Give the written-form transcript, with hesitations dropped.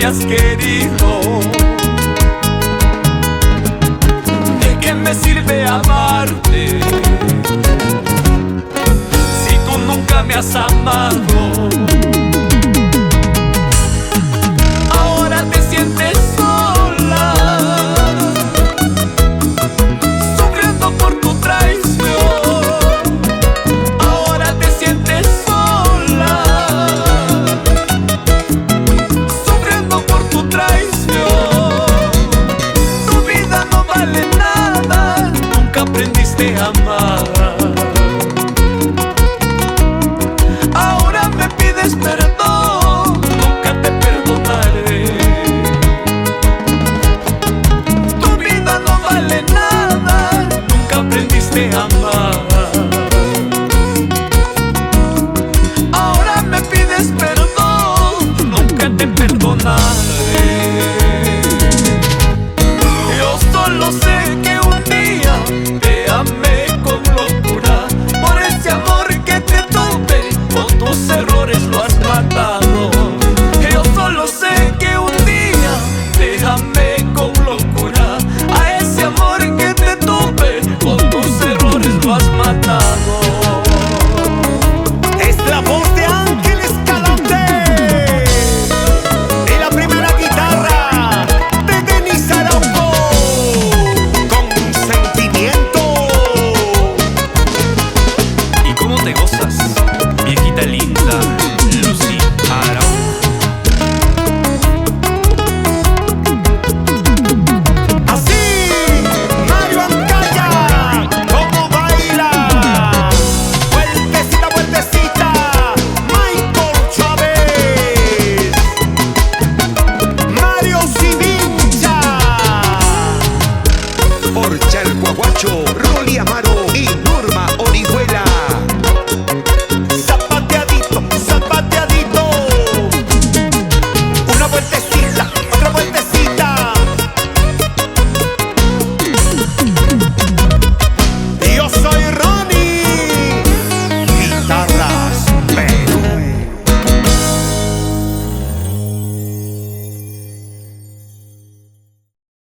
me has querido. ¿De qué me sirve amarte si tú nunca me has amado? Ahora te sientes sola, sufriendo por tu traición. Ahora te sientes sola, sufriendo por tu traición. Tu vida no vale nada, nunca aprendiste a amar. Ahora me pides perdón, nunca te perdonaré. Tu vida no vale nada, nunca aprendiste a amar. Ahora me pides perdón, nunca te perdonaré. Yo solo sé que un día te amé con locura. Por ese amor que te tuve, con tus errores lo has matado. Yo solo sé que un día te amé con locura. A ese amor que te tuve, con tus errores lo has matado. Es la voz de Ángel Escalante y la primera guitarra de Denis Araujo, con sentimiento. ¿Y cómo te gozas, viejita linda, Lucy Araujo? Así, Mario Ancaya, ¿cómo baila? Vueltecita, vueltecita, Michael Chávez, Mario Sivincha, por Charguaguacho, Rolly Amaro y Norma Orihuela.